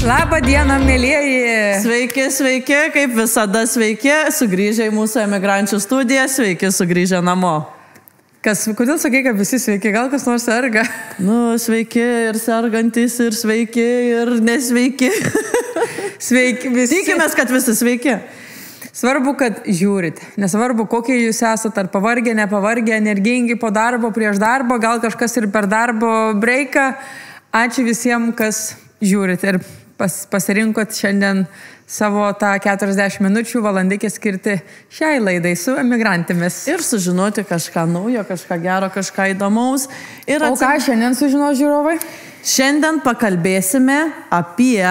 Labą dieną, mėlyjeji. Sveiki, sveiki, kaip visada sveiki, sugrįžę į mūsų emigrančių studiją, sveiki, sugrįžę namo. Kodėl sakai, kad visi sveiki, gal kas nors serga? Nu, sveiki ir sergantis, ir sveiki, ir nesveiki. Sveiki visi. Tikimės, kad visi sveiki. Svarbu, kad žiūrit. Nesvarbu, kokie jūs esate, ar pavargę, nepavargę, energingi po darbo, prieš darbo, gal kažkas ir per darbo breiką. Ačiū visiems, kas žiūrit ir pasirinkot šiandien savo tą 40 minučių valandikį skirti šiai laidai su emigrantėmis. Ir sužinoti kažką naujo, kažką gero, kažką įdomaus. O ką šiandien sužino žiūrovai? Šiandien pakalbėsime apie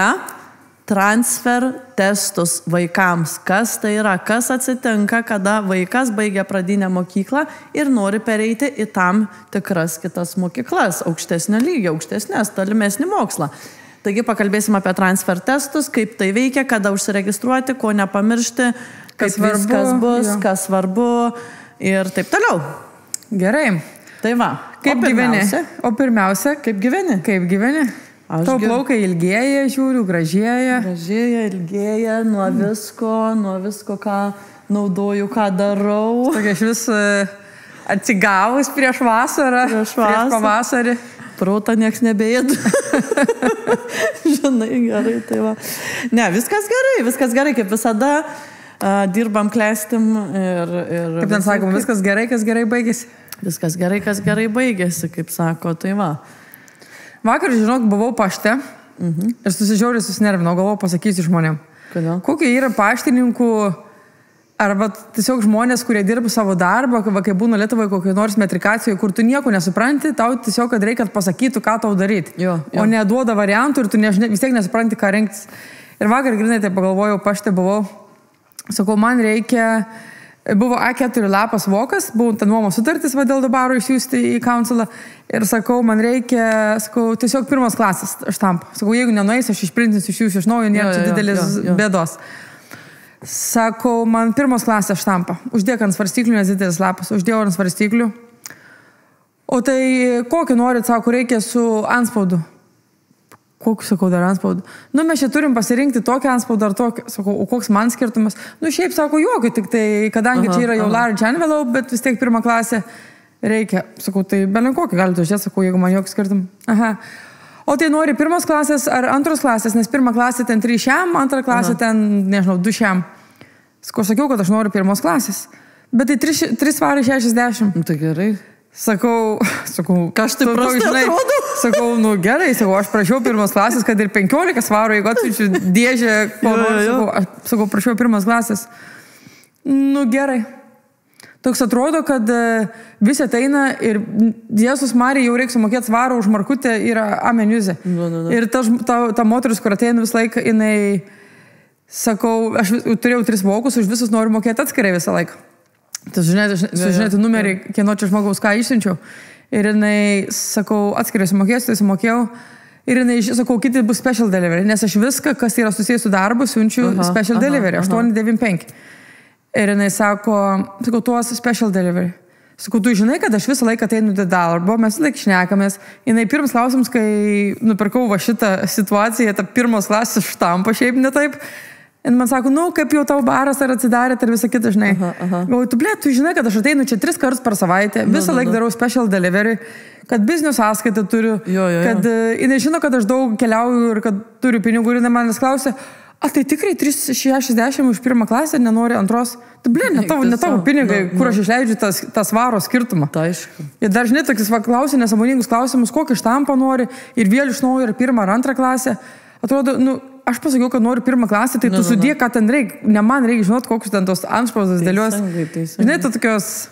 transfer testus vaikams. Kas tai yra, kas atsitinka, kada vaikas baigia pradinę mokyklą ir nori pereiti į tam tikras kitas mokyklas, aukštesnio lygio, aukštesnės, tolimesnį mokslą. Taigi pakalbėsime apie transfer testus, kaip tai veikia, kada užsiregistruoti, ko nepamiršti, kaip viskas bus, kas svarbu ir taip toliau. Gerai. Tai va. Kaip gyveni? O pirmiausia, kaip gyveni? Kaip gyveni? Tau plaukai ilgėja, žiūriu, gražėja. Gražėja, ilgėja, nuo visko, ką naudoju, ką darau. Tokia iš vis atsigavus prieš vasarą, prieš pavasarį. Protą nieks nebėd. Žinai, gerai, tai va. Ne, viskas gerai, kaip visada. Dirbam, klestim ir... Kaip ten sakom, viskas gerai, kas gerai baigėsi. Viskas gerai, kas gerai baigėsi, kaip sako, tai va. Vakar, žinok, buvau pašte ir susižiauriai susinervinau, galvojau pasakysiu žmonėm. Kodėl? Kokie yra paštininkų arba tiesiog žmonės, kurie dirba savo darbą, kai būna Lietuvoje kokiai nors metrikacijoje, kur tu nieko nesupranti, tau tiesiog, kad reikia pasakytų, ką tau daryti. Jo. O neduoda variantų ir tu vis tiek nesupranti, ką rinktis. Ir vakar, grinai, tai pagalvojau, pašte buvau, sakau, man reikia... Buvo A4 lapas vokas, buvo ta nuomos sutartis dėl dabaro išsiųsti į kaunsilą ir sakau, man reikia, tiesiog pirmos klasės štampą. Sakau, jeigu nenueis, aš išprintinsiu, išsiųsiu iš naujo, nėra čia didelis bėdos. Sakau, man pirmos klasės štampą. Uždėk ant svarstyklių, nes didelis lapas. Uždėjau ant svarstyklių. O tai kokį norit, sako, reikia su antspaudu. Kokiu, sakau, dar antspaudą? Nu, mes čia turim pasirinkti tokį antspaudą ar tokį. Sakau, o koks man skirtumas? Nu, šiaip, sako, jokio, tik tai, kadangi čia yra jau large envelope, bet vis tiek pirmą klasę reikia. Sakau, tai belin kokį galite uždėti, sakau, jeigu man jokį skirtum. Aha. O tai nori pirmos klasės ar antros klasės, nes pirmą klasę ten 3 šiam, antrą klasę ten, nežinau, 2 šiam. Sakau, sakiau, kad aš noriu pirmos klasės. Bet tai 3 svarai 60. Nu, tai gerai. Sakau, kažtai prastai atrodo. Sakau, nu gerai, aš prašiau pirmos klasės, kad ir 15 svarų, jeigu atsiunčiu dėžę, ko nors, sakau, prašiau pirmos klasės. Nu gerai. Toks atrodo, kad visi ateina ir Jėzus Marija jau reikia sumokėti svarų už markutę yra ameniuzė. Ir ta moteris, kur ateina visą laiką, jinai, sakau, aš turėjau 3 vokus, už visus noriu mokėti atskirai visą laiką. Tai sužinėti numerį, kieno čia žmogaus ką išsiunčiau. Ir jinai, sakau, atskirai sumokėsiu, tai sumokėjau. Ir jinai, sakau, kiti bus special delivery, nes aš viską, kas yra susijęs su darbu, siunčiu special delivery, 895. Ir jinai sako, tuos special delivery. Sakau, tu žinai, kad aš visą laiką ateinu dėl darbo, mes laik šnekamės. Jinai pirmas klausimas, kai nupirkau va šitą situaciją, tą pirmos klasės štampą, šiaip ne taip. Ir man sako, nu, kaip jau tau baras ar atsidarėt ir visą kitą, žinai. Galvoju, tu žinai, kad aš ateinu čia 3 kartus per savaitę, visą laiką darau special delivery, kad biznio sąskaitą turiu, kad jinai žino, kad aš daug keliauju ir kad turiu pinigų ir jinai manęs klausia, a tai tikrai 360 už pirmą klasę nenori antros? Tai ne tavo pinigai, kur aš išleidžiu tą svaro skirtumą. Tai aišku. Ir dar žinai, tokius klausia nesąmoningus klausimus, kokį štampą nori ir vėl iš naujo ir pirmą ar antrą klasę. Atrodo, nu, aš pasakiau, kad noriu pirmą klasę, tai tu sudėk, ką ten reikia. Ne man reikia žinot, kokius ten tos antspaudas dėlios. Žinai, tu tokios,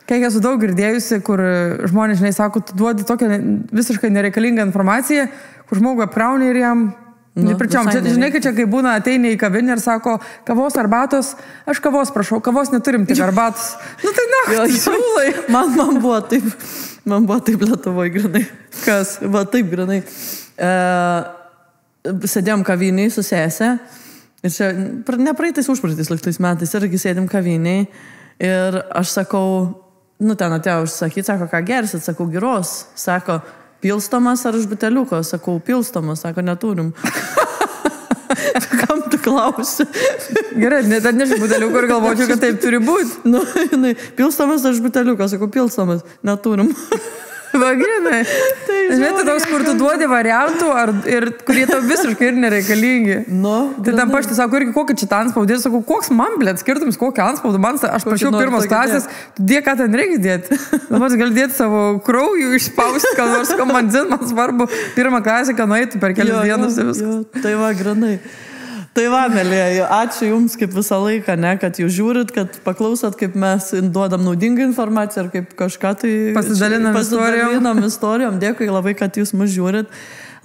kiek esu daug girdėjusi, kur žmonės, žinai, sako, tu duodi tokią visiškai nereikalingą informaciją, kur žmogų apkrauni ir jam... Nepričiom, žinai, kad čia kai būna ateina į kavinę ir sako, kavos arbatos, aš kavos prašau, kavos neturim, tik arbatos. Nu tai siūlai. Man buvo taip Lietuvoje grinai. Kas? Va taip grinai. Sėdėjom kaviniai su sesė ir čia, nepraeitais užpraeitais liktais metais, irgi sėdėm kaviniai ir aš sakau, nu ten atėjau užsakyti, sako, ką gersit, sakau, giros, sako, pilstomas ar iš buteliuko, sakau, pilstomas, sako, neturim. Kam tu klausi? Gerai, net atneši buteliuką ir galvočiau, kad taip turi būti. Nu, jinai, pilstamas aš buteliuką, sakau, pilstamas, neturim. Va, grinai. Žinai, tai toks, kur tu duodi variantų ir kurie tau visiškai ir nereikalingi. Nu, tai tam paštai sako, irgi kokį čia anspaudį, sakau, koks man, blėt, skirtums, kokį anspaudų, man, aš prašiau pirmos klasės, tu dėk, ką ten reikia dėti. Dabar gali dėti savo kraujų, išspausti, ką nors komandin, man svarbu, pirmą klasę, ką nueitų per kelias dienas ir viskas. Tai va, grinai. Tai va, mėlyje, ačiū Jums kaip visą laiką, ne, kad Jūs žiūrit, kad paklausot, kaip mes duodam naudingą informaciją ir kaip kažką tai pasidalinam istorijom. Dėkui labai, kad Jūs mus žiūrit.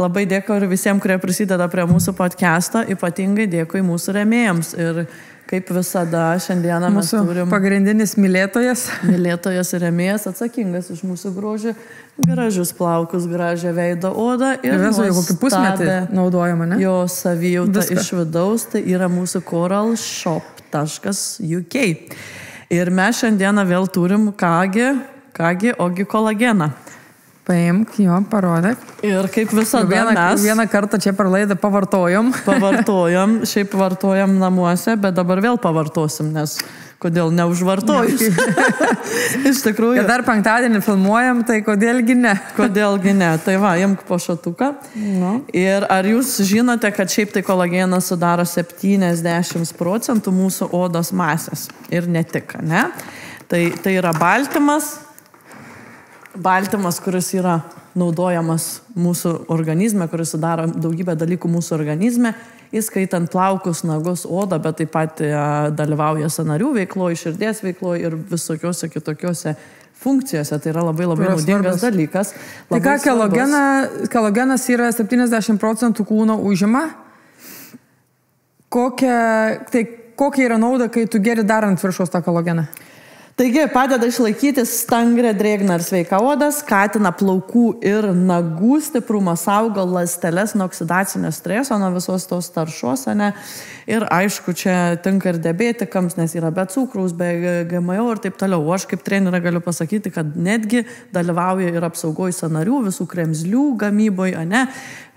Labai dėkui ir visiems, kurie prisideda prie mūsų podcast'o. Ypatingai dėkui mūsų rėmėjams. Ir kaip visada, šiandieną mes turim pagrindinis mylėtojas. Mylėtojas ir rėmėjas atsakingas už mūsų grožį. Gražius plaukus, gražią veido odą ir kokį pusmetį naudojama, ne? Jo savijauta iš vidaus, tai yra mūsų coralshop.uk. Ir mes šiandieną vėl turim ogi kolageną. Paimk jo, parodėk. Ir kaip visada mes vieną kartą čia per laidą pavartojom. Šiaip vartojam namuose, bet dabar vėl pavartosim, nes kodėl neužvartojus. Iš tikrųjų. Dar penktadienį filmuojam, tai kodėlgi ne? Kodėlgi ne. Tai va, imk po šatuką. No. Ir ar jūs žinote, kad šiaip tai kolagenas sudaro 70% mūsų odos masės. Ir ne tik, ne? Tai yra baltymas, kuris yra naudojamas mūsų organizme, kuris sudaro daugybę dalykų mūsų organizme, įskaitant plaukus, nagus, odą, bet taip pat dalyvauja sąnarių veikloje, širdies veikloje ir visokiuose kitokiuose funkcijose. Tai yra labai naudingas dalykas. Tai ką, kelogenas yra 70% kūno užima. Kokia yra nauda, kai tu geri dar ant viršaus tą kelogeną? Taigi, padeda išlaikyti stangrę, drėgną ir sveiką odą, skatina plaukų ir nagų stiprumą, saugo ląsteles nuo oksidacinio streso, nuo visos tos taršos, ne? Ir aišku, čia tinka ir diabetikams, nes yra be cukraus, be GMO ir taip toliau. O aš kaip trenerė galiu pasakyti, kad netgi dalyvauja ir apsaugoj sąnarių, visų kremzlių gamyboj, ne?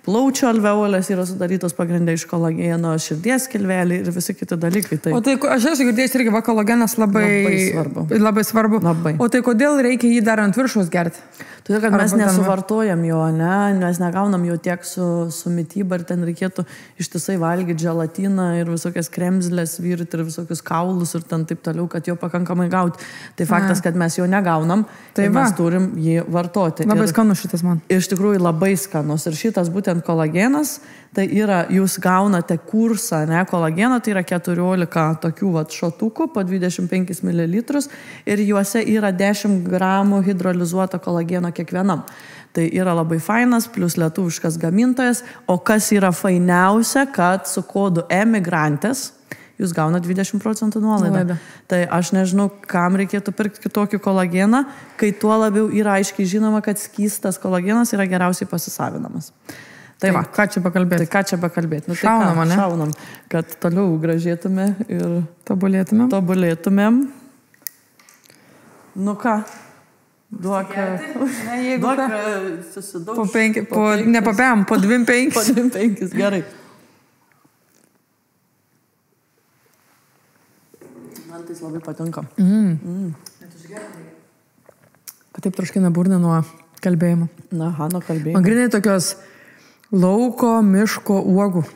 Plaučių alveolės yra sudarytos pagrindai iš kolageno, širdies skilvelį ir visi kiti dalykai. Tai... O tai aš esu girdėjęs irgi, kolagenas labai svarbu. Labai. O tai kodėl reikia jį dar ant viršaus gerti? Todėl, kad mes nesuvartojam jo, ne? Mes negaunam jo tiek su mityba ir ten reikėtų ištisai valgyti želatiną ir visokias kremzlės virti ir visokius kaulus ir ten taip toliau, kad jo pakankamai gauti. Tai faktas, kad mes jo negaunam, tai mes turim jį vartoti. Labai skanus šitas man. Iš tikrųjų labai skanus. Ir šitas būtent kolagenas, tai yra, jūs gaunate kursą, ne, kolageno, tai yra 14 tokių šotukų po 25 ml ir juose yra 10 gramų hidrolizuoto kolageno kiekvienam. Tai yra labai fainas, plus lietuviškas gamintojas, o kas yra fainiausia, kad su kodu emigrantės jūs gaunate 20% nuolaidą. Tai aš nežinau, kam reikėtų pirkti kitokį kolageną, kai tuo labiau yra aiškiai žinoma, kad skystas kolagenas yra geriausiai pasisavinamas. Tai va, ką čia pakalbėti? Nu, šaunam, ne? Šaunam, kad toliau gražėtume ir tobulėtumėm. Nu ką? Duok, susidaug. Ne po 5, po 2,5. Po 2,5, gerai. Man tai labai patinka. Kad taip troškina burną nuo kalbėjimo. Nuo kalbėjimo. Man grinai tokios lauko, miško uogų.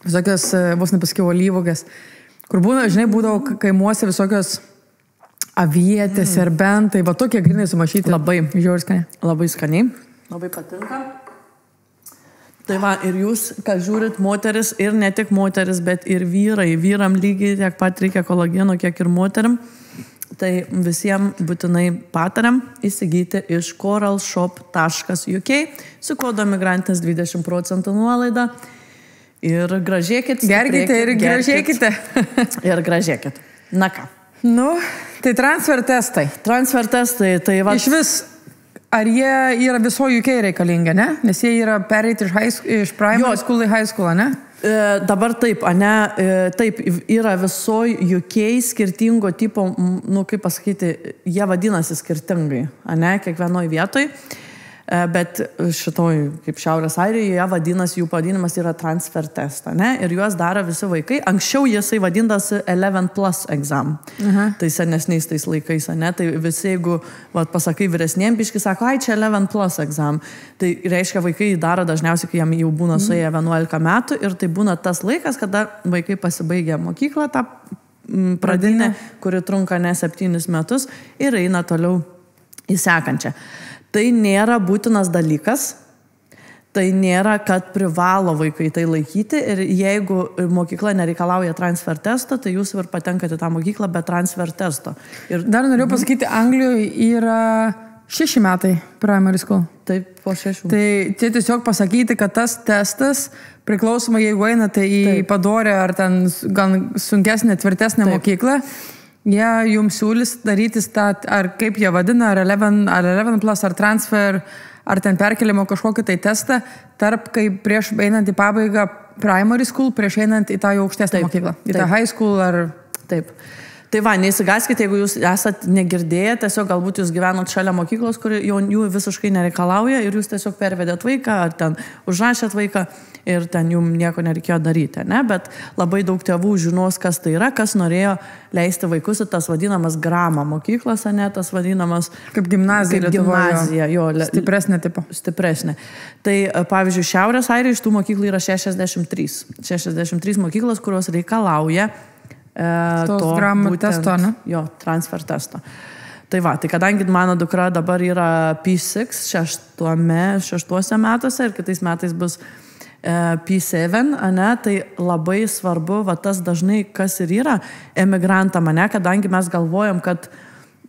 Visokios, vos nepasakiau, alyvuogės. Kur būdavo kaimuose visokios avietės, serbentai. Va tokie grinai sumašyti. Labai žiauriai skaniai. Labai skaniai. Labai patinka. Tai va, ir jūs, ką žiūrit, moteris ir ne tik moteris, bet ir vyrai. Vyram lygiai tiek pat reikia kolageno, kiek ir moterim. Tai visiems būtinai patariam įsigyti iš coralshop.uk su kodu emigrantės 20% nuolaida. Ir gražėkit. Gerkite ir gražėkite. Ir gražėkit. Na ką? Nu, tai transfer testai. Tai va. Iš vis, ar jie yra viso UK reikalingi, ne? Nes jie yra pereiti iš primary school į high school, ne? Dabar taip, taip, yra visoj UK skirtingo tipo, nu kaip pasakyti, jie vadinasi skirtingai, kiekvienoj vietoj. Bet šitoj, kaip Šiaurės Airijoje, vadinasi, jų pavadinimas yra transfer test, ne? Ir juos daro visi vaikai. Anksčiau jisai vadindasi 11+ exam. Tai senesniais tais laikais, ne? Tai visi, jeigu pasakai vyresniem biški, sako, ai, čia 11+ exam. Tai reiškia, vaikai daro dažniausiai, kai jam jau būna suėję 11 metų ir tai būna tas laikas, kada vaikai pasibaigia mokyklą, tą pradinę, kuri trunka ne 7 metus ir eina toliau į sekančią. Tai nėra būtinas dalykas, tai nėra, kad privalo vaikai tai laikyti ir jeigu mokykla nereikalauja transfer testo, tai jūs ir patenkate tą mokyklą be transfer testo. Ir dar norėjau pasakyti, Anglijoje yra 6 metai primary school. Taip, po 6. Tai čia tiesiog pasakyti, kad tas testas, priklausomai jeigu einate į padorę ar ten gan sunkesnę, tvirtesnę mokyklą, jie jums siūlys darytis tą, ar kaip jie vadina, ar 11+, ar transfer, ar ten perkelimo kažkokį tai testą, tarp kaip prieš einant į pabaigą primary school, prieš einant į tą jau aukštesnę mokyklą, į tą high school ar... Taip. Tai va, neįsigaskite, jeigu jūs esat negirdėję, tiesiog galbūt jūs gyvenot šalia mokyklos, kuri jų visiškai nereikalauja ir jūs tiesiog pervedėt vaiką, ar ten užrašėt vaiką ir ten jums nieko nereikėjo daryti, ne? Bet labai daug tėvų žinos, kas tai yra, kas norėjo leisti vaikus į tas vadinamas grama mokyklas, ne, tas vadinamas... Kaip gimnazija. Kaip gimnazija, jo. Stipresnė tipo. Stipresnė. Tai, pavyzdžiui, Šiaurės Airijoje iš tų mokyklų yra 63. 63 mokyklos, kurios reikalauja tos gramų testo, ne? Jo, transfer testo. Tai va, tai kadangi mano dukra dabar yra P6, 6 metuose ir kitais metais bus P7, ne, tai labai svarbu, va tas dažnai kas ir yra emigrantam, ne, kadangi mes galvojam, kad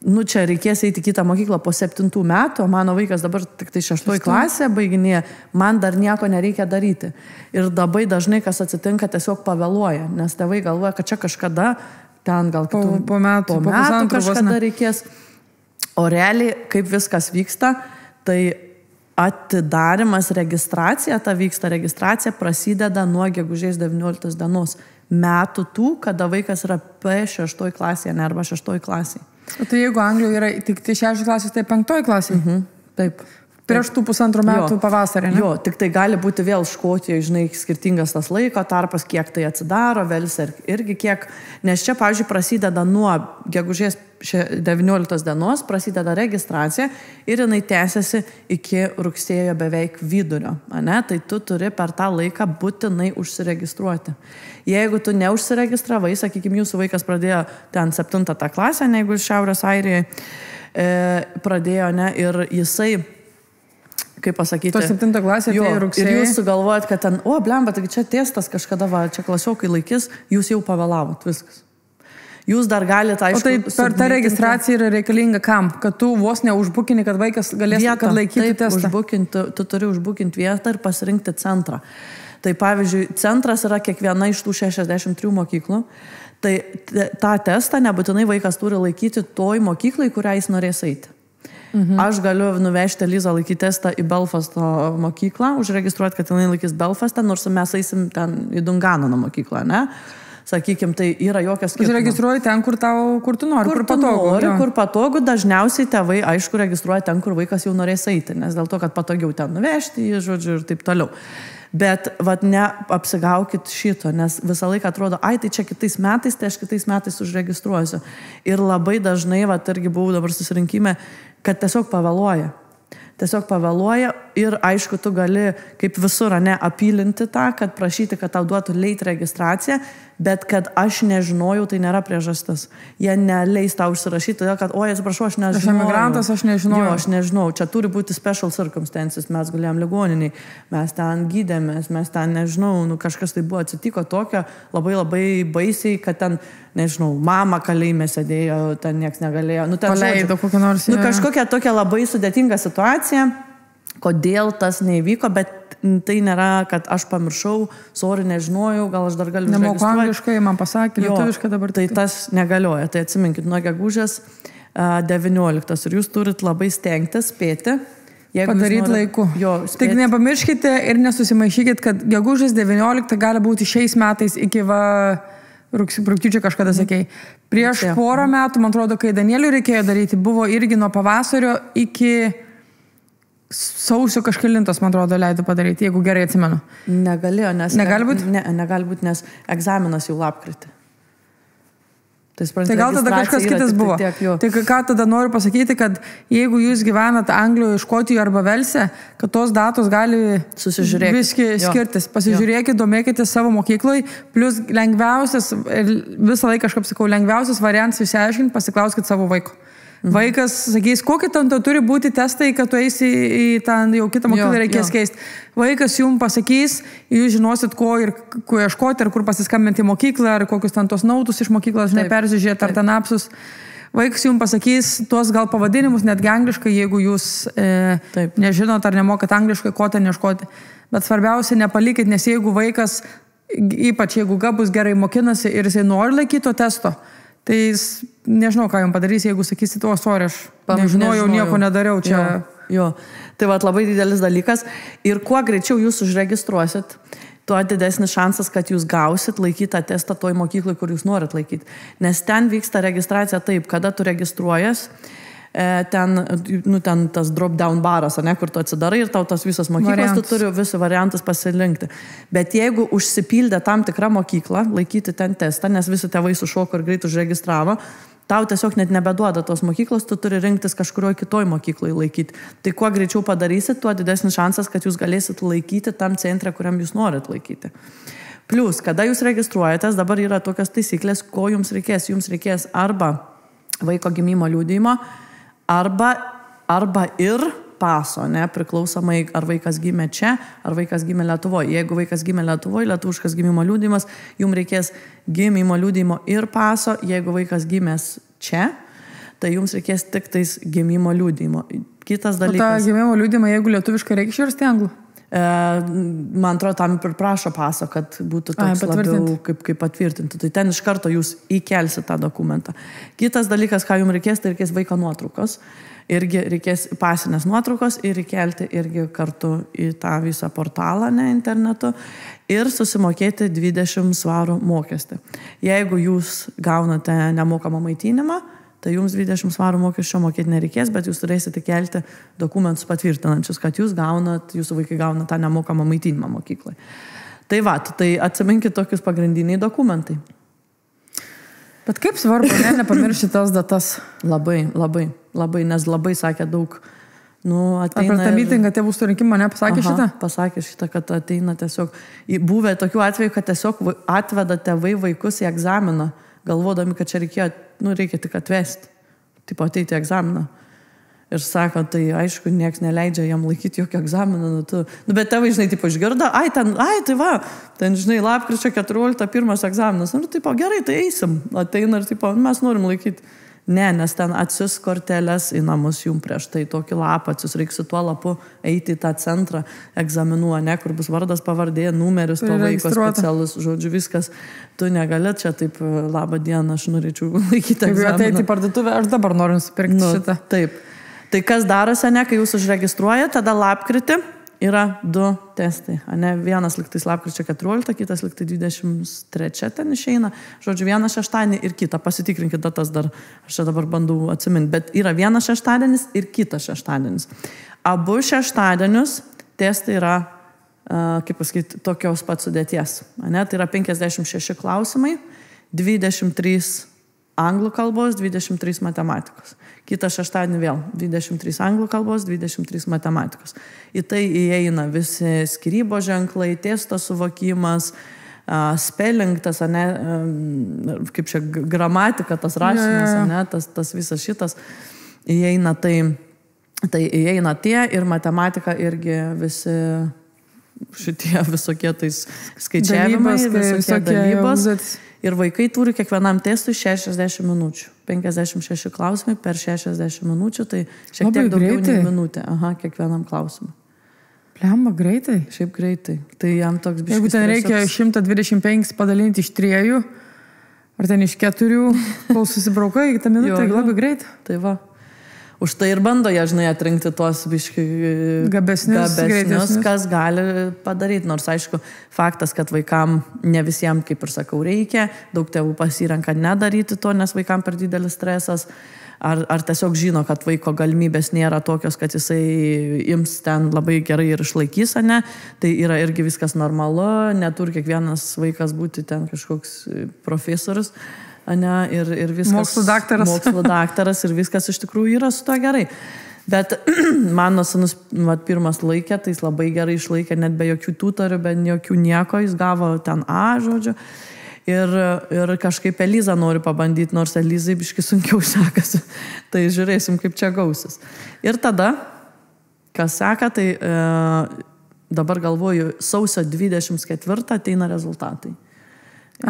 čia reikės eiti kitą mokyklą po 7 metų, o mano vaikas dabar tik tai 6 klasė baiginėje, man dar nieko nereikia daryti. Ir labai dažnai, kas atsitinka, tiesiog pavėluoja, nes tėvai galvoja, kad čia kažkada, ten gal po metų kažkada reikės. O realiai, kaip viskas vyksta, tai atidarimas, registracija prasideda nuo gegužės 19 dienos metų tų, kada vaikas yra P6 klasėje, ne, arba 6 klasėje. O tai jeigu Anglijoje yra tik tai 6 klasės, tai 5 klasė? Taip. Prieš tų 1,5 metų pavasarį, ne? Jo, tik tai gali būti vėl Škotijoje, žinai, skirtingas tas laiko tarpas, kiek tai atsidaro, Velse irgi kiek. Nes čia, pavyzdžiui, prasideda nuo gegužės 19 dienos, prasideda registracija ir jinai tęsiasi iki rugsėjo beveik vidurio. Ne? Tai tu turi per tą laiką būtinai užsiregistruoti. Jeigu tu neužsiregistravai, sakykime, jūsų vaikas pradėjo ten 7 tą klasę, negu Šiaurės Airijoje pradėjo, ne, ir jisai, kaip pasakyti... To 7 klasė atėjo rugsėjai. Ir jūs sugalvojat, kad ten, blemba, taigi čia testas kažkada, va, čia klasiokai laikys, jūs jau pavėlavot, viskas. Jūs dar galite, aišku... O tai per tą registraciją yra reikalinga kam? Kad tu vos neužbukini, kad vaikas galės laikyti testą? Tu turi užbukinti vietą ir pasirinkti centrą. Tai pavyzdžiui, centras yra kiekviena iš tų 63 mokyklų. Tai tą testą nebūtinai vaikas turi laikyti toj mokyklai, kurią jis norės eiti. Aš galiu nuvežti Elizą laikyti testą į Belfasto mokyklą, užregistruoti, kad jinai laikys Belfastą, nors mes eisim ten į Dunganono mokyklą, ne? Sakykime, tai yra jokios skirtumas. Registruoji ten, kur tu nori, kur patogu. Kur patogu, dažniausiai tėvai, aišku, registruoja ten, kur vaikas jau norės eiti, nes dėl to, kad patogiau ten nuvežti, žodžiu, ir taip toliau. Bet, neapsigaukit šito, nes visą laiką atrodo, tai čia kitais metais, tai aš kitais metais užregistruosiu. Ir labai dažnai, irgi buvau dabar susirinkime, kad tiesiog pavėluoja. Ir aišku, tu gali kaip visur, apylinti tą, kad prašyti, kad tau duotų late registraciją, bet kad aš nežinojau, tai nėra priežastis. Jie neleis tau užsirašyti, todėl kad, atsiprašau, aš nežinojau. Aš emigrantas, aš nežinojau. Jo, aš nežinau. Čia turi būti special circumstances, mes gulėjom ligoniniai, mes ten gydėmės, mes ten, nežinau, kažkas tai buvo atsitiko tokio, labai labai baisiai, kad ten, nežinau, mama kalėjime sėdėjo, ten nieks negalėjo. Paleido kokią nors. Kažkokia tokia labai sudėtinga situacija, kodėl tas neįvyko, bet tai nėra, kad aš pamiršau, nežinojau, gal aš dar galiu užregistruoti. Nemoku angliškai, man pasakė, lietuviškai dabar. Tai tas negalioja, tai atsiminkit nuo gegužės 19 ir jūs turit labai stengtis, spėti. Padaryti laiku. Tik nepamirškite ir nesusimaišykit, kad gegužės 19 gali būti šiais metais iki rugpjūčio kažkada sakei. Prieš porą metų, man atrodo, kai Danieliui reikėjo daryti, buvo irgi nuo pavasario iki sausio kažkelintos, man atrodo, leido padaryti, jeigu gerai atsimenu. Negalėjo, nes... Negali būti? Negali būti, nes egzaminas jau lapkritį. Tai gal tada kažkas kitas buvo. Tai ką tada noriu pasakyti, kad jeigu jūs gyvenate Anglijoje, Škotijoje arba Velse, kad tos datos gali viski skirtis. Pasižiūrėkit, domėkite savo mokykloj, plus lengviausias, ir visą laiką kažkaip sakau, lengviausias variantas išsiaiškinti, pasiklauskit savo vaiko. Vaikas sakys, kokie ten turi būti testai, kad tu eisi į ten jau kitą mokyklą reikės keisti. Vaikas jums pasakys, jūs žinosit, ko ieškoti, ar kur pasiskambinti į mokyklą, ar kokius ten tos nautus iš mokyklos, persižiūrėti, ar ten apsus. Vaikas jums pasakys tuos gal pavadinimus, netgi angliškai, jeigu jūs nežinot ar nemokat angliškai, ko ten ieškoti. Bet svarbiausia, nepalikit, nes jeigu vaikas, ypač jeigu gabus gerai mokinasi ir jisai nori laikyti to testo, tai jis nežinau, ką jums padarys, jeigu sakysit, o, sorry, aš nežinojau, nieko nedariau čia. Jo. Tai va, labai didelis dalykas. Ir kuo greičiau jūs užregistruosit, tuo didesnis šansas, kad jūs gausit laikyti tą testą toj mokyklai, kur jūs norit laikyti. Nes ten vyksta registracija taip, kada tu registruojas, ten tas drop-down baras, kur tu atsidarai ir tau tas visas mokyklas, tu turi visų variantus pasirinkti. Bet jeigu užsipildė tam tikrą mokyklą, laikyti ten testą, nes visi tėvai sušoko ir greit užregistravo, tau tiesiog net nebeduoda tos mokyklos, tu turi rinktis kažkurioje kitoj mokyklai laikyti. Tai kuo greičiau padarysit, tuo didesnis šansas, kad jūs galėsit laikyti tam centre, kuriam jūs norit laikyti. Plus, kada jūs registruojatės, dabar yra tokios taisyklės, ko jums reikės. Jums reikės arba vaiko gimimo liudijimo, arba ir paso, priklausomai ar vaikas gimė čia, ar vaikas gimė Lietuvoje. Jeigu vaikas gimė Lietuvoje, lietuviškas gimimo liudijimas, jums reikės gimimo liudijimo ir paso. Jeigu vaikas gimės čia, tai jums reikės tik tais gimimo liudijimo. Kitas dalykas. O tą gimimo liudijimą, jeigu lietuviškai reikia išversti anglų? Man atrodo, tam ir prašo paso, kad būtų toks labiau kaip patvirtinti. Tai ten iš karto jūs įkelsit tą dokumentą. Kitas dalykas, ką jums reikės, tai reikės vaiko nuotraukos. Irgi reikės pasinės nuotraukos ir įkelti irgi kartu į tą visą portalą, internetu, ir susimokėti 20 svarų mokestį. Jeigu jūs gaunate nemokamą maitinimą, tai jums 20 svarų mokesčio mokėti nereikės, bet jūs turėsite kelti dokumentus patvirtinančius, kad jūsų vaikai gauna tą nemokamą maitinimą mokyklai. Tai va, tai atsiminkit tokius pagrindiniai dokumentai. Bet kaip svarbu, nepamiršti tas datas? Labai, nes labai sakė daug. Ar per tą mitingą tėvų surinkimą nepasakė šitą? Pasakė šitą, kad ateina tiesiog. Buvę tokių atvejų, kad tiesiog atveda tėvai vaikus į egzaminą, galvodami, kad čia reikia tik atvesti, tipo ateiti į egzaminą. Ir sako, tai aišku, nieks neleidžia jam laikyti jokio egzaminą. Bet tėvai, žinai, tipo išgirda, ten, žinai, lapkričio 14 pirmas egzaminas. Tipo, gerai, tai eisim. Ateina ir, tipo, mes norim laikyti. Ne, nes ten atsius korteles į namus jums prieš tai tokį lapą, atsius reiks su tuo lapu eiti į tą centrą egzaminų, kur bus vardas, pavardė, numeris, to vaiko specialus, žodžiu, viskas. Tu negali čia taip, labą dieną, aš norėčiau laikyti egzaminą. Jeigu ateiti į parduotuvę, aš dabar noriu nusipirkti šitą. Taip. Tai kas darosi, kai jūs užregistruoja, tada lapkritį yra 2 testai. Vienas liktais lapkričio 14, kitas liktai 23 ten išeina. Žodžiu, vieną šeštadienį ir kitą. Pasitikrinkit datas dar, aš čia dabar bandau atsiminti. Bet yra vienas šeštadienis ir kitas šeštadienis. Abu šeštadienius testai yra, kaip pasakyti, tokios pat sudėties. Tai yra 56 klausimai, 23 anglų kalbos, 23 matematikos. Kitą šeštadienį vėl 23 anglų kalbos, 23 matematikos. Į tai įeina visi skyrybos ženklai, testo suvokimas, spelling, tas, kaip čia gramatika, tas rašymas, tas visas šitas. Įeina tai įeina tie ir matematika irgi visi šitie visokie tais skaičiavimai, visokie dalybos. Ir vaikai turi kiekvienam testui 60 minučių. 56 klausimai per 60 minučių, tai šiek tiek daugiau nei minutė. Kiekvienam klausimui. Plemba, greitai. Šiaip greitai. Tai jam toks biškis. Jeigu ten reikia 125 padalinti iš 3, ar ten iš 4, kol susibraukai, tą minutę labai greit. Tai va. Už tai ir bando jie, žinai, atrinkti tuos biškai Gabesnius, kas gali padaryti. Nors, aišku, faktas, kad vaikam ne visiems, kaip ir sakau, reikia. Daug tėvų pasirenka nedaryti to, nes vaikam per didelis stresas. Ar tiesiog žino, kad vaiko galimybės nėra tokios, kad jisai ims ten labai gerai ir išlaikys, ne? Tai yra irgi viskas normalu, neturi kiekvienas vaikas būti ten kažkoks profesorius, ne? Ir viskas. Mokslo daktaras ir viskas iš tikrųjų yra su to gerai. Bet mano sūnus pirmas laikė, tai jis labai gerai išlaikė, net be jokių tutorių, be jokių nieko, jis gavo ten A, žodžiu. Ir kažkaip Eliza nori pabandyti, nors Elizai biškai sunkiau sekasi. Tai žiūrėsim, kaip čia gausis. Ir tada, kas seka, tai dabar galvoju, sausio 24 ateina rezultatai.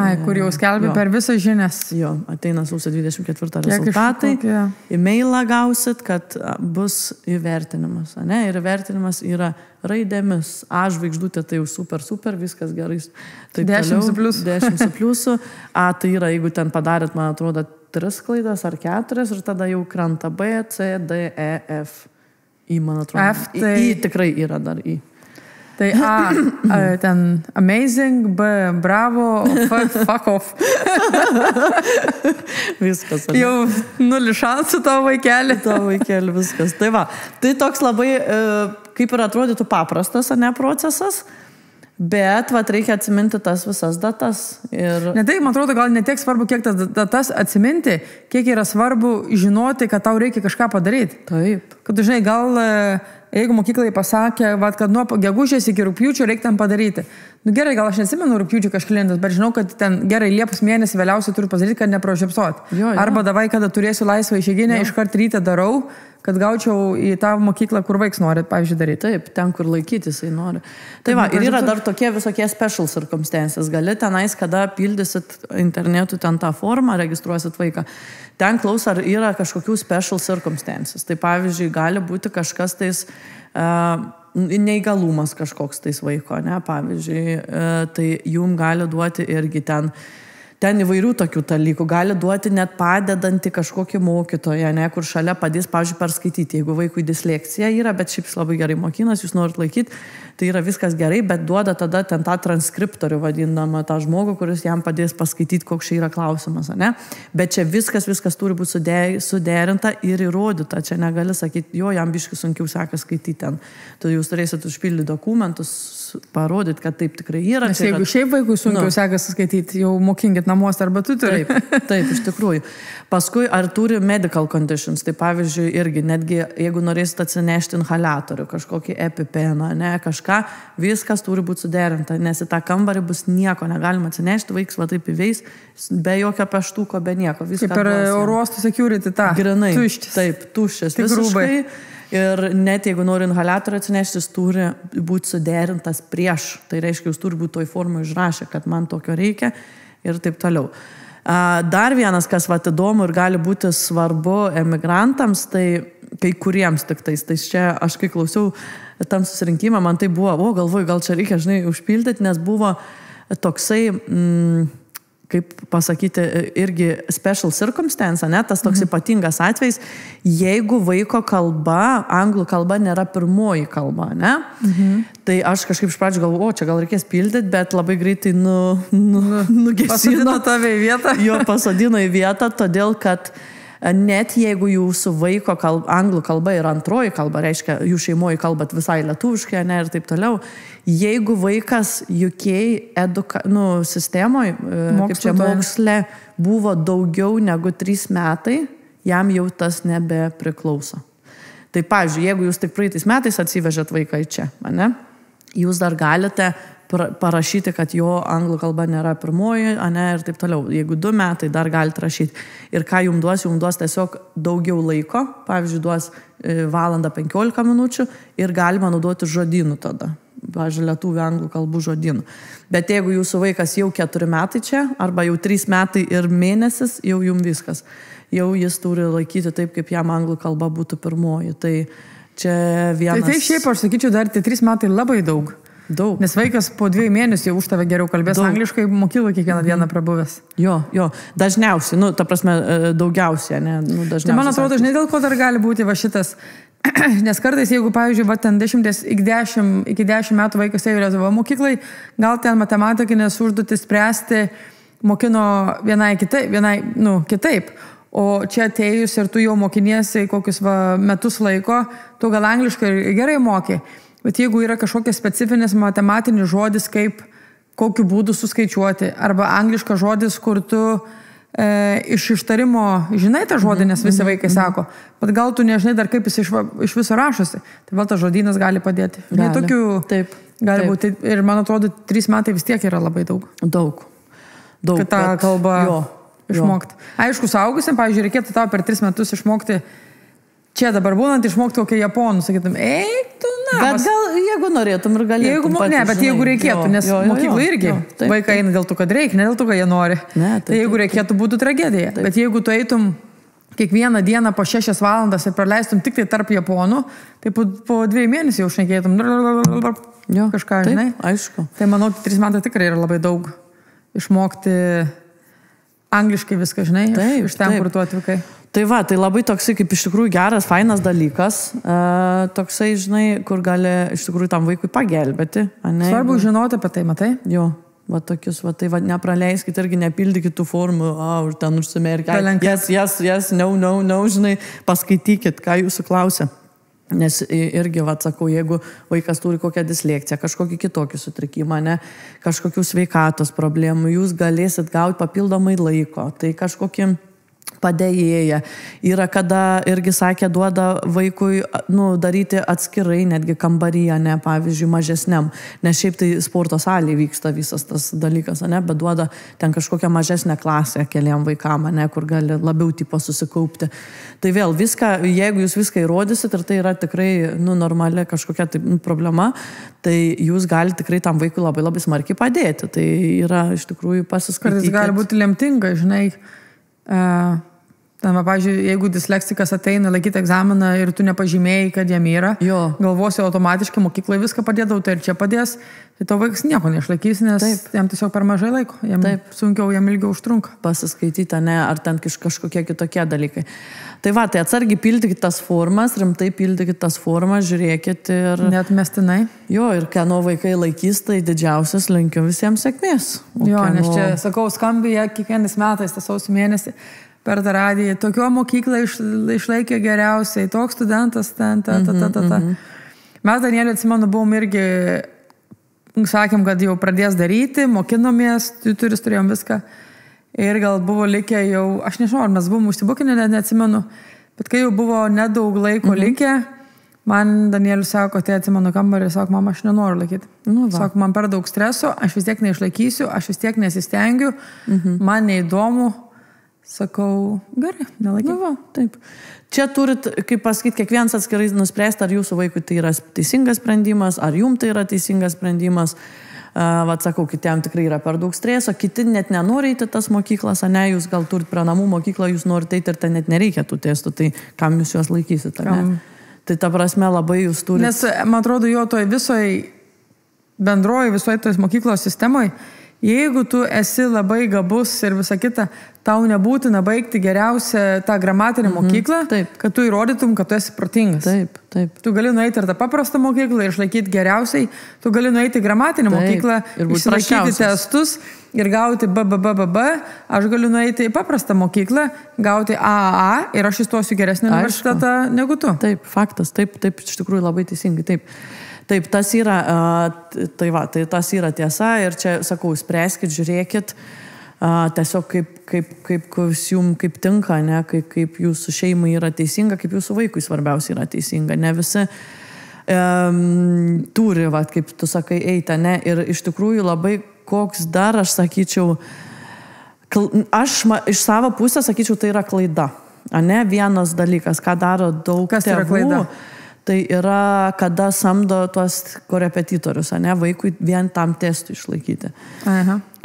Ai, kur jau skelbė per visą žinias. Jo, ateina sausio 24 rezultatai. E-mailą gausit, kad bus įvertinimas. Ne? Ir įvertinimas yra raidėmis. A žvaigždutė tai jau super, viskas gerai. 10 su pliusu. 10 su pliusu. A tai yra, jeigu ten padarėt, man atrodo, 3 klaidas ar 4 ir tada jau krenta B, C, D, E, F. I, man atrodo. F, tai... I tikrai yra dar I. Tai A, ten amazing, B, bravo, F, fuck off. Viskas. Jau 0 šansų tavo vaikelį. Tavo vaikelį, viskas. Tai va, tai toks labai, kaip ir atrodytų paprastas, ne procesas, bet va, reikia atsiminti tas visas datas. Ir... Ne tai, man atrodo, gal ne tiek svarbu, kiek tas datas atsiminti, kiek yra svarbu žinoti, kad tau reikia kažką padaryti. Taip. Kad, žinai, gal... Jeigu mokyklai pasakė, kad nuo gegužės iki rugpjūčio reikia ten padaryti. Nu gerai, gal aš neatsimenu rugpjūčio kažkelintas, bet žinau, kad ten gerai Liepos mėnesį vėliausiai turiu padaryti, kad nepražiopsoti. Arba davai, kada turėsiu laisvą išeiginę, iškart ryte darau, kad gaučiau į tą mokyklą, kur vaiks nori, pavyzdžiui, daryti. Taip, ten, kur laikytis jisai nori. Tai va, ir yra dar tokie visokie special circumstances. Gali tenais, kada pildysit internetu ten tą formą, registruosit vaiką. Ten klaus, ar yra kažkokių special circumstances. Tai pavyzdžiui, gali būti kažkas tais neįgalumas kažkoks tais vaiko, ne? Pavyzdžiui, tai jum gali duoti irgi ten įvairių tokių dalykų. Gali duoti net padedantį kažkokį mokytoją, ne, kur šalia padės, pavyzdžiui, perskaityti. Jeigu vaikui disleksija yra, bet šiaip jis labai gerai mokinas, jūs norit laikyti, tai yra viskas gerai, bet duoda tada ten tą transkriptorių vadinamą, tą žmogų, kuris jam padės paskaityti, koks čia yra klausimas, ne? Bet čia viskas turi būti suderinta ir įrodyta. Čia negali sakyti, jo, jam biškai sunkiau sekas skaityti ten. Tai jūs turėsit užpildyti dokumentus, parodyti, kad taip tikrai yra. Nes jeigu šiaip vaikui sunkiau sekasi skaityti, jau mokinkit namuose arba tu turi. Taip, iš tikrųjų. Paskui, ar turi medical conditions, tai pavyzdžiui, irgi, netgi jeigu norėsit atsinešti inhaliatorių, kažkokį epipeną, ne, kažką, viskas turi būti suderinta, nes į tą kambarį bus nieko, negalima atsinešti, vaiks va taip įveis, be jokio peštuko, be nieko. Kaip per oro uostų security tą. Grinai. Tuštis. Taip, tuščias. Visiškai. Ir net jeigu nori inhaliatorių atsinešti, jis turi būti suderintas prieš. Tai reiškia, jūs turi būti toj formai išrašę, kad man tokio reikia ir taip toliau. Dar vienas, kas va įdomu ir gali būti svarbu emigrantams, tai kai kuriems tik tais. Tai čia aš kai klausiau tam susirinkimą, man tai buvo, galvoju, gal čia reikia, žinai, užpildyti, nes buvo toksai... kaip pasakyti, irgi special circumstance, ne, tas toks ypatingas atvejs, jeigu vaiko kalba, anglų kalba nėra pirmoji kalba, ne? Tai aš kažkaip iš pradžių galvoju, čia gal reikės pildyti, bet labai greitai nugesino. Pasodino tave į vietą? Jo, pasodino į vietą, todėl kad net jeigu jūsų vaiko anglų kalba yra antroji kalba, reiškia, jų šeimoji kalbat visai lietuviškai, ne, ir taip toliau, jeigu vaikas UK sistemoje, kaip čia moksle, buvo daugiau negu 3 metai, jam jau tas nebepriklauso. Tai, pavyzdžiui, jeigu jūs tik praeitais metais atsivežėt vaiką į čia, ne, jūs dar galite parašyti, kad jo anglų kalba nėra pirmoji, ne, ir taip toliau. Jeigu 2 metai, dar galite rašyti. Ir ką jums duos tiesiog daugiau laiko, pavyzdžiui, duos valandą 15 minučių ir galima naudoti žodynų tada. Pavyzdžiui, lietuvių anglų kalbų žodynų. Bet jeigu jūsų vaikas jau 4 metai čia, arba jau 3 metai ir mėnesis, jau jums viskas. Jau jis turi laikyti taip, kaip jam anglų kalba būtų pirmoji. Tai čia vienas... Tai šiaip aš sakyčiau, dar 3 metai labai daug. Daug. Nes vaikas po 2 mėnesių jau už tave geriau kalbės angliškai, mokyklą kiekvieną dieną prabuvęs. Jo, dažniausiai, ta prasme, daugiausiai, ne, dažniausiai. Tai man atrodo, žinai, dėl ko dar gali būti va šitas. Nes kartais, jeigu, pavyzdžiui, va ten 10 metų vaikas ėjo Lietuvoje mokyklai, gal ten matematikinės užduotis spręsti mokino vienai kitaip. O čia atėjus ir tu jau mokiniesi kokius metus laiko, tu gal angliškai gerai moki. Bet jeigu yra kažkokia specifinis matematinis žodis, kaip kokiu būdu suskaičiuoti, arba angliškas žodis, kur tu iš ištarimo žinai tą žodį, nes visi vaikai sako, bet gal tu nežinai dar kaip jis iš viso rašosi. Tai vėl tas žodynas gali padėti. Taip. Gali būti. Ir man atrodo, 3 metai vis tiek yra labai daug. Daug. Kad tą kalbą išmokti. Aišku, suaugusiam, pavyzdžiui, reikėtų tau per 3 metus išmokti, čia dabar būnant išmokti kokią japonų, sakytum, Bet gal, jeigu norėtum ir galėtum. Bet jeigu reikėtų, nes mokyklai irgi vaikai eina dėl to, kad reikia, ne dėl to, kad jie nori. Tai jeigu reikėtų, būtų tragedija. Bet jeigu tu eitum kiekvieną dieną po 6 valandas ir praleistum tik tai tarp japonų, tai po 2 mėnesių jau šnekėtum kažką, žinai. Aišku. Tai manau, 3 metai tikrai yra labai daug išmokti angliškai viską, žinai, iš ten, kur tu atvykai. Tai tai labai toksai, kaip iš tikrųjų geras, fainas dalykas, toksai, žinai, kur gali iš tikrųjų tam vaikui pagelbėti. Svarbu žinoti apie tai, matai? Jo, tokius, nepraleiskit irgi, nepildykit tų formų, ir ten užsimerkia. Yes, no, žinai, paskaitykit, ką jūsų klausia. Nes irgi, sakau, jeigu vaikas turi kokią dislekciją, kažkokį kitokį sutrikimą, kažkokių sveikatos problemų, jūs galėsit gauti papildomai laiko, tai kažkokį padėjėja. Yra, kada irgi sakė, duoda vaikui daryti atskirai, netgi kambaryje, pavyzdžiui, mažesniam. Nes šiaip tai sporto salėje vyksta visas tas dalykas, bet duoda ten kažkokią mažesnę klasę keliam vaikam, kur gali labiau tipo susikaupti. Tai vėl viską, jeigu jūs viską įrodysit ir tai yra tikrai normali kažkokia problema, tai jūs galite tikrai tam vaikui labai labai smarkiai padėti. Tai yra iš tikrųjų pasiskaitykit. Kartais gali būti lemtinga, žinai. Pavyzdžiui, jeigu disleksikas ateina laikyti egzaminą ir tu nepažymėjai, kad jam yra, galvosi automatiškai mokyklai viską padėdavau, tai ir čia padės, tai tavo vaikas nieko neišlaikys, nes jam tiesiog per mažai laiko, jam sunkiau, jam ilgiau užtrunka. Pasiskaityti, ar ten kažkokie kitokie dalykai. Tai tai atsargiai pildykit tas formas, rimtai pildykit tas formas, žiūrėkit ir... Neatmestinai. Ir kieno vaikai laikys, tai didžiausias linkiu visiems sėkmės. Nes čia, sakau, skambėje kiekvienais metais, tas sausio mėnesį, per tą radiją, tokio mokyklą išlaikė geriausiai, toks studentas, Mes, Danielė, atsimenu, buvom irgi, sakėm, kad jau pradės daryti, mokinomės, tutorius turėjom viską. Ir gal buvo likę jau, aš nežinau, ar mes buvom užsibukinę, neatsimenu, bet kai jau buvo nedaug laiko likę, man Danielius sako, tai atsimenu kambarį, sako, mama, aš nenoriu laikyti. Sako, man per daug streso, aš vis tiek neišlaikysiu, aš vis tiek nesistengiu, man neįdomu. Sakau, gerai, nelaikyk. Taip. Čia turit, kaip pasakyti, kiekvienas atskirai nuspręsti, ar jūsų vaikui tai yra teisingas sprendimas, ar jums tai yra teisingas sprendimas. Sakau, kitiem tikrai yra per daug streso, kiti net nenori eiti tas mokyklas, jūs gal turit prie namų mokyklą, jūs norite eiti ir ten net nereikia tų testų, tai kam jūs juos laikysite, Tai ta prasme labai jūs turite. Nes, man atrodo, jo toj visoje toj mokyklos sistemoje, jeigu tu esi labai gabus ir visa kita, tau nebūtina baigti geriausią tą gramatinę mokyklą, kad tu įrodytum, kad tu esi protingas. Taip. Tu gali nueiti ir tą paprastą mokyklą ir išlaikyti geriausiai, tu gali nueiti į gramatinę mokyklą, išlaikyti testus ir gauti BBBB, aš galiu nueiti į paprastą mokyklą, gauti AAA ir aš įstosiu geresnį universitetą negu tu. Taip, faktas, taip, iš tikrųjų labai teisingai, taip. Taip, tas yra, tas yra tiesa ir čia, sakau, spręskit, žiūrėkit, tiesiog kaip jums kaip tinka, kaip jūsų šeimai yra teisinga, kaip jūsų vaikui svarbiausia yra teisinga. Ne visi turi, kaip tu sakai, eiti, ir iš tikrųjų labai koks dar, aš sakyčiau, aš iš savo pusės sakyčiau, tai yra klaida. Vienas dalykas, ką daro daug tėvų. Kas yra klaida? Tai yra, kada samdo tuos korepetitorius, vaikui vien tam testui išlaikyti.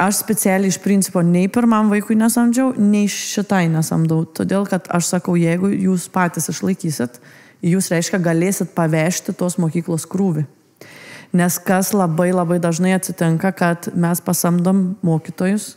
Aš specialiai iš principo nei pirmam vaikui nesamdžiau, nei šitai nesamdau. Todėl, kad aš sakau, jeigu jūs patys išlaikysit, jūs reiškia galėsit pavežti tos mokyklos krūvį. Nes kas labai dažnai atsitinka, kad mes pasamdom mokytojus,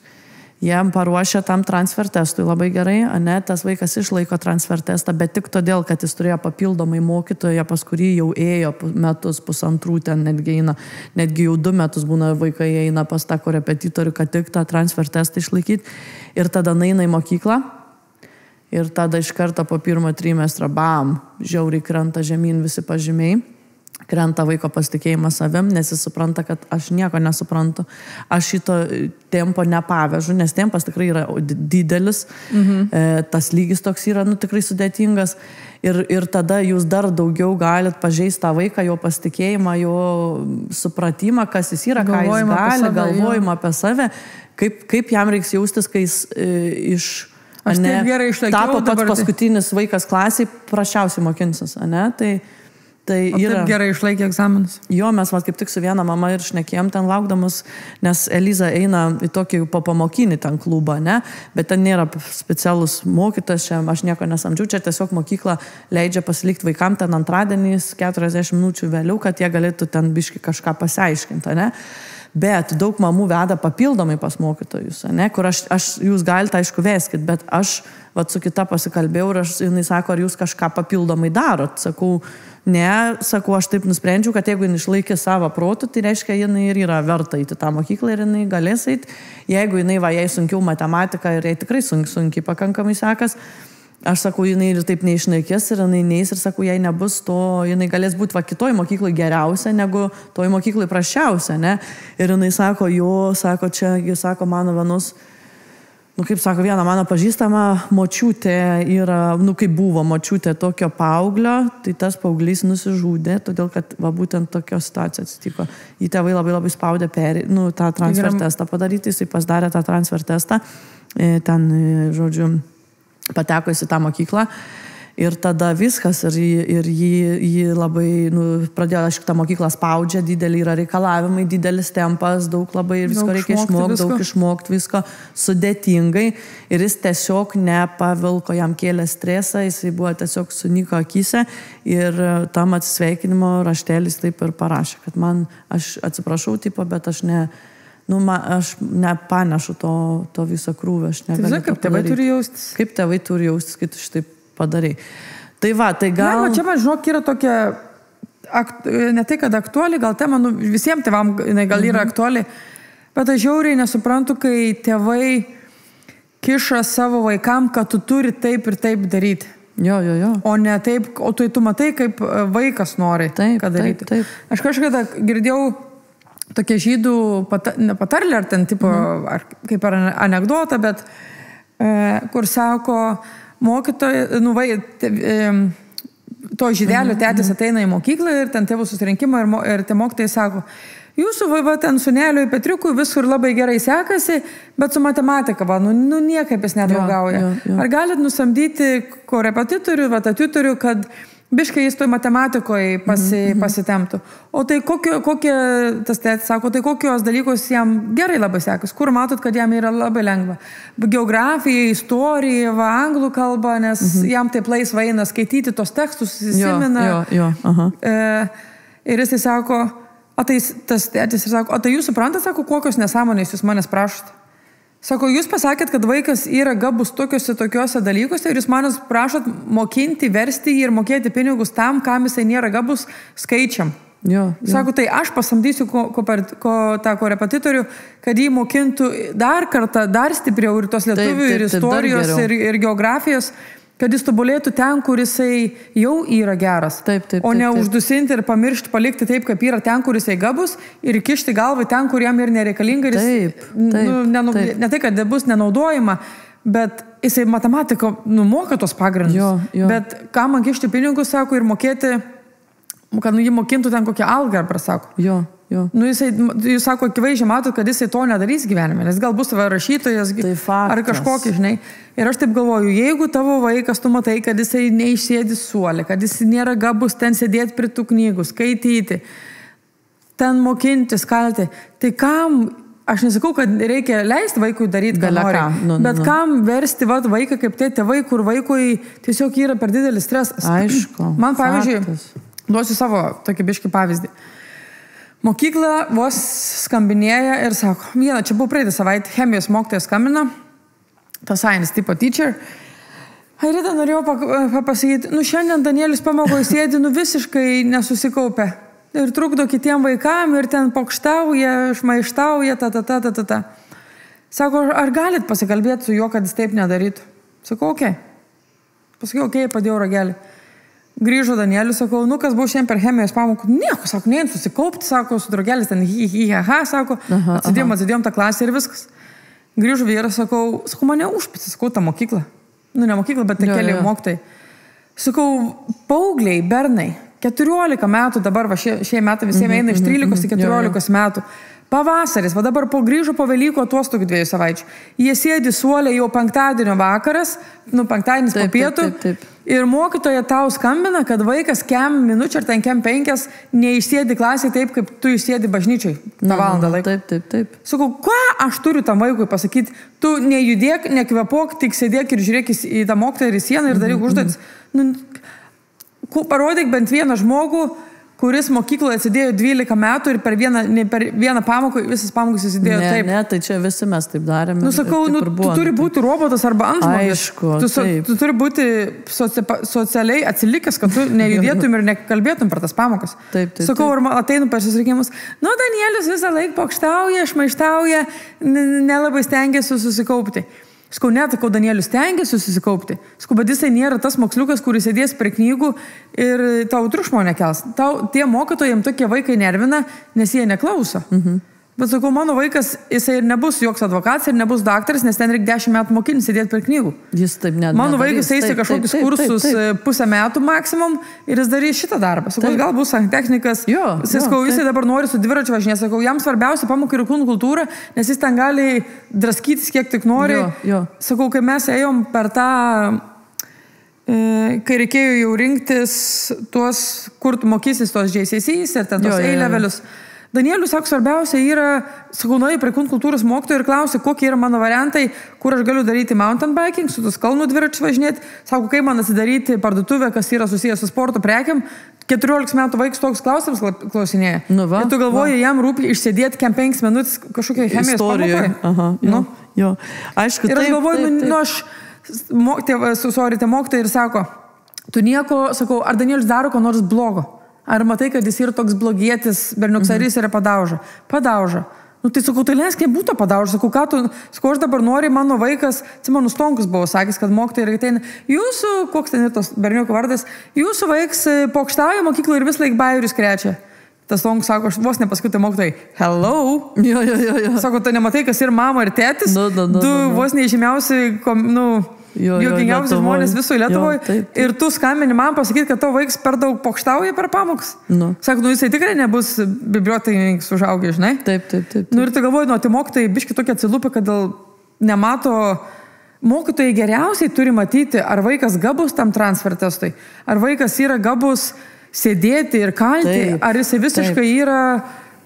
jiem paruošia tam transfer testui labai gerai, ane, tas vaikas išlaiko transfer testą, bet tik todėl, kad jis turėjo papildomai mokytoją, pas kurį jau ėjo metus, pusantrų, ten netgi jau 2 metus būna vaikai eina pas tą korepetitorių, kad tik tą transfer testą išlaikyti. Ir tada eina į mokyklą ir tada iš karto po 1 trimestrą, bam, žiauriai krenta žemyn visi pažymiai. Krenta vaiko pasitikėjimas savim, nes jis supranta, kad aš nieko nesuprantu. Aš šito tempo nepavežu, nes tempas tikrai yra didelis, tas lygis toks yra, tikrai sudėtingas. Ir tada jūs dar daugiau galit pažeisti tą vaiką, jo pasitikėjimą, jo supratimą, kas jis yra, ką jis gali, galvojimą apie save, kaip jam reiks jaustis, kai jis tapo pats paskutinis vaikas klasiai, prašiausiai mokinsis, ane? Tai yra... Taip gerai išlaikė egzaminus. Jo, mes kaip tik su viena mama ir šnekėjom ten laukdamus, nes Eliza eina į tokį pamokinį ten klubą, ne? Bet ten nėra specialus mokytas, čia aš nieko nesamdžiu, čia tiesiog mokykla leidžia pasilikti vaikam ten antradieniais 40 minučių vėliau, kad jie galėtų ten biški kažką pasiaiškinti, ne? Bet daug mamų veda papildomai pas mokytojus, ne? Kur jūs galite, aišku, veskit, bet aš su kita pasikalbėjau ir jinai sako, ar jūs kažką papildomai darot? Sakau, aš taip nusprendžiau, kad jeigu jinai išlaikė savo protų, tai reiškia, jinai ir yra verta įti tą mokyklą ir jinai galės eiti. Jeigu jinai jai sunkiau matematika ir jai tikrai sunkiai pakankamai sekas, aš sakau, jinai ir taip neišnaikės ir jinai neis ir sakau, jei nebus to, jinai galės būti kitoj mokyklai geriausia, negu toj mokyklai prasčiausia, ne? Ir jinai sako, čia, jis sako, mano vienus, kaip sako, viena mano pažįstama močiutė yra, kaip buvo močiutė tokio paauglio, tai tas paauglys nusižudė, todėl, kad būtent tokia situacija atsitiko. Jį tėvai labai spaudė tą transfer testą padaryti, jisai pasidarė tą transfer testą, ten, žodžiu, pateko į tą mokyklą. Ir tada viskas, ir jį labai, pradėjo, aišku, tą mokyklą spaudžia, didelį yra reikalavimai, didelis tempas, daug labai ir visko reikia išmokti, daug išmokti, visko sudėtingai. Ir jis tiesiog nepavilko, jam kėlė stresą, jis buvo tiesiog sunyko akyse ir tam atsisveikinimo raštelis taip ir parašė, kad aš atsiprašau, bet aš nepanešu to viso krūvio, aš negaliu to padaryti. Kaip tėvai turi jaustis? Kaip tėvai turi jaustis, kai tu šitaip padarai. Tai gal... Čia man, žinok, yra tokia, ne tai, kad aktuali, gal tema, visiems tėvam gal yra aktuali, bet aš žiauriai nesuprantu, kai tėvai kiša savo vaikam, kad tu turi taip ir taip daryti. Jo. O ne taip, o tu matai, kaip vaikas nori daryti. Taip. Aš kažkada girdėjau tokia žydų patarlė, ar ten tipo, ar kaip ar anekdotą, bet kur sako, mokytojai, to žydelio tėtis ateina į mokyklą ir ten tėvų susirinkimą ir tie mokytojai sako, jūsų ten sūneliui Petriukui visur labai gerai sekasi, bet su matematika, niekaip jis nedraugauja. Ar galit nusamdyti korepetitorių, tutorių, kad biškai jis toj matematikoje pasitemtų. O tai kokie tas tėtis sako, tai kokios dalykos jam gerai labai sekas? Kur matot, kad jam yra labai lengva? Geografija, istorija, anglų kalba, nes jam taip laisvai eina skaityti tos tekstus, įsimena. Ir jis sako, tas tėtis sako, o tai jūs suprantat, sako, kokios nesąmonės jūs manęs prašote? Sako, jūs pasakėt, kad vaikas yra gabus tokiuose dalykuose ir jūs manęs prašot mokinti, versti jį ir mokėti pinigus tam, kam jisai nėra gabus skaičiam. Sako, tai aš pasamdysiu tą korepetitorių, kad jį mokintų dar kartą, dar stipriau ir tos lietuvių, ir istorijos, ir geografijos, kad jis tobulėtų ten, kur jisai jau yra geras. O ne uždusinti ir pamiršti, palikti taip, kaip yra ten, kur jisai gabus ir kišti galvą ten, kur jam ir nereikalinga. Ne tai, kad bus nenaudojama, bet jisai matematiką moka tos pagrindus. Bet ką man kišti pinigus, sako, ir mokėti, kad jį mokintų ten kokią algebrą, sako. Jūs sako, akivaizdžiai matot, kad jisai to nedarys gyvenime, nes gal bus rašytojas ar kažkokį, žinai. Ir aš taip galvoju, jeigu tavo vaikas, tu matai, kad jisai neišsėdi suolį, kad jisai nėra gabus ten sėdėti prie tų knygų, skaityti, ten mokintis, kalti, tai kam, aš nesakau, kad reikia leisti vaikui daryti, ką nori, bet kam versti vaiką kaip tie tėvai, kur vaikui tiesiog yra per didelis stresas. Aišku. Man, pavyzdžiui, duosiu savo tokį biškį pavyzdį. Mokykla vos skambinėja ir sako, čia buvo praeitą savaitę, chemijos mokytojas skambina, ta science tipo teacher. Airida norėjau pasakyti, šiandien Danielius pamokoje sėdi, visiškai nesusikaupę. Ir trukdo kitiem vaikam ir ten pokštauja, šmaištauja, ta. Sako, ar galit pasikalbėti su juo, kad jis taip nedarytų? Sakau, okei. Pasakiau, okei, padėjau ragelį. Grįžo Danielius, sakau, kas buvo šiandien per chemijos pamokų? Nieko, sako, nein susikaupti, sako, su draugelis ten sako, atsidėjom tą klasę ir viskas. Grįžo vyras, sakau, mane užpisi, sakau, tą mokyklą. Ne mokyklą, bet keli mokytojai. Sakau, paaugliai, bernai, 14 metų dabar, šie metai visiems eina iš 13 iki 14 metų. Pavasaris, dabar grįžo po Velykų atostogų 2 savaičių. Jie sėdi suolė jau penktadienio vakaras, penktadienis po pietų. Ir mokytoja tau skambina, kad vaikas kem minučių ar ten kem 5 neišsėdi klasėje taip, kaip tu išsėdi bažnyčiai tą valandą laiko. Taip. Sakau, ką aš turiu tam vaikui pasakyti? Tu nejudėk, nekvepok, tik sėdėk ir žiūrėk į tą mokytoją ir į sieną ir daryk užduotis. Parodyk bent vieną žmogų, kuris mokykloje atsidėjo 12 metų ir per vieną pamoką, visas pamokas atsidėjo taip. Ne, tai čia visi mes taip darėme. Sakau, tu turi būti robotas arba antžmogis. Aišku, tu turi būti socialiai atsilikęs, kad tu nejudėtum ir nekalbėtum per tas pamokas. Taip. Sakau, ar ateinu per susirinkimus. Danielius visą laiką pokštauja, šmaištauja, nelabai stengiasi susikaupti. Sakau, netakau, Danielius stengiasi susikaupti. Sakau, bet jisai nėra tas moksliukas, kuris sėdės prie knygų ir tau triukšmo nekels. Tie mokytojai tokie vaikai nervina, nes jie neklauso. Bet sakau, mano vaikas, jisai ir nebus joks advokatas ir nebus daktaras, nes ten reikia 10 metų mokinti sėdėti prie knygų. Jis taip net mano vaikas eis į kažkokius kursus pusę metų maksimum ir jis darys šitą darbą. Sakau, gal bus santechnikas. Sakau, jisai dabar nori su dviračiu važinėti. Sakau, jam svarbiausia pamoka yra kūnų kultūra, nes jis ten gali draskytis kiek tik nori. Sakau, kai mes ėjom per tą, kai reikėjo jau rinktis tuos, kur tu mokysis tos JCCs ir ten tos A-levelius. Danielius, sako, svarbiausia yra, sakau, nuėjau prie kūnų kultūros mokytojų ir klausė, kokie yra mano variantai, kur aš galiu daryti mountain biking, su tos kalnų dviračiu važinėti. Sako, kaip man atsidaryti parduotuvę, kas yra susijęs su sporto prekiam. 14 metų vaikas toks klausimas klausinėja. Ir tu galvoji, jam rūpi išsėdėti kem 5 minutės kažkokią chemijos pamokoje. Aišku, ir aš galvoju, tie mokytojai ir sako, tu nieko, sakau, ar Danielius daro ko nors blogo? Ar matai, kad jis yra toks blogietis, berniuksarys yra padauža? Padauža. Tai sakau, tai leisk nebūtų padauža. Sakau, sakau, aš dabar noriu, mano vaikas, mano Stonkus buvo sakęs, kad mokytojai ir ateina, jūsų, koks ten ir tos berniuko vardas, jūsų vaikas pokštauja mokykloje ir vis laik bajerius krečia. Tas Stonkus sako, aš vos nepaskutė mokytojai, hello. Sako, tai nematai, kas yra mama ir tėtis, du vos neįžymiausi, juokingiausi žmonės visoje Lietuvoje ir tu skambini man pasakyti, kad tavo vaikas per daug pokštauja per pamokas. Sako, jisai tikrai nebus bibliotekininkas užaugęs, žinai? Taip. Ir tu galvoji, tai mokytojai biški tokie atsilūpė, kad nemato, mokytojai geriausiai turi matyti, ar vaikas gabus tam transfer testui, ar vaikas yra gabus sėdėti ir kalti, ar jisai visiškai yra,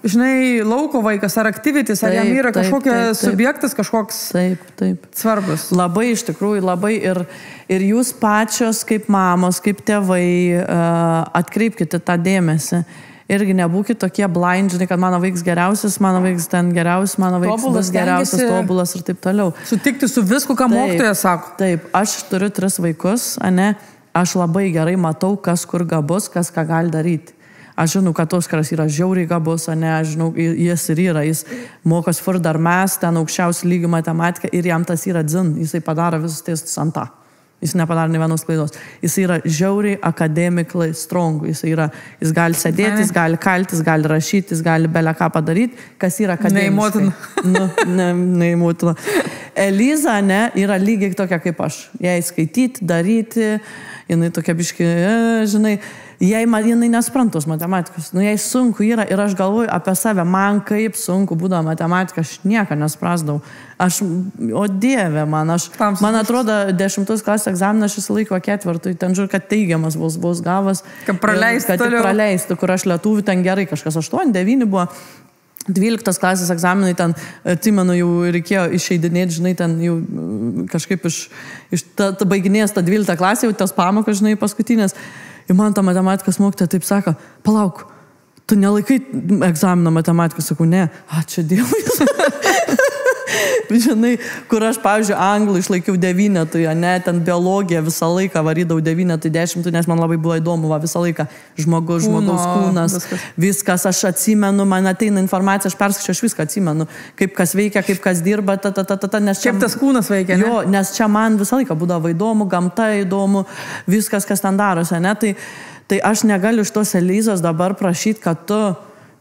žinai, lauko vaikas, ar aktivitis, ar jam yra kažkokia subjektas, kažkoks svarbus. Labai, iš tikrųjų, labai ir jūs pačios kaip mamos, kaip tėvai atkreipkite tą dėmesį. Irgi nebūkite tokie blind, žinai, kad mano vaikas geriausias, mano vaikas ten geriausias, mano vaikas bus geriausias, tobulas ir taip toliau. Sutikti su visku, ką mokytojas sako. Taip, aš turiu 3 vaikus, ane, aš labai gerai matau, kas kur gabus, kas ką gali daryti. Aš žinau, kad Oskaras yra žiauriai gabus, ne, aš žinau, jis ir yra, jis mokos furdar mes, ten aukščiausių lygių matematiką ir jam tas yra dzin, jisai padaro visus testus ant tą. Jis nepadaro nė vienos klaidos. Jis yra žiauriai academically strong, jis gali sėdėti, jis gali kalti, jis gali rašyti, jis gali belę ką padaryti, kas yra akademiškai. Neįmotina. Eliza, ne, yra lygiai tokia kaip aš. Jai skaityti, daryti, jinai tokia biški, žinai, jinai nesprantos matematikos. Jai sunku yra ir aš galvoju apie save, man kaip sunku būdavo matematika, aš nieką nesprasdavau. O Dieve, man atrodo, 10 klasės egzaminą aš visą laiką 4, ten žiūrėjau, kad teigiamas bus gavas. Kad praleistų, kur aš lietuvių ten gerai, kažkas 8, 9 buvo. 12 klasės egzaminai ten, atsimenu, jau reikėjo išeidinėti, žinai, ten jau kažkaip baiginės tą 12 klasę, jau tas pamokas, žinai, paskutinės. Ir man ta matematikos mokytoja taip sako, palauk, tu nelaikai egzaminą matematiką, sakau, ne, ačiū Dievui. Žinai, kur aš, pavyzdžiui, anglų išlaikiau 9, ne, ten biologiją visą laiką varydavau 9, 10, nes man labai buvo įdomu, visą laiką žmogaus kūnas, viskas, aš atsimenu, man ateina informacija, aš perskaičiu, aš viską atsimenu, kaip kas veikia, kaip kas dirba, nes čia... Kaip tas kūnas veikia, ne? Jo, nes čia man visą laiką būdavo įdomu, gamta įdomu, viskas, kas ten darosi, ne, tai aš negaliu iš tos Elizos dabar prašyti, kad tu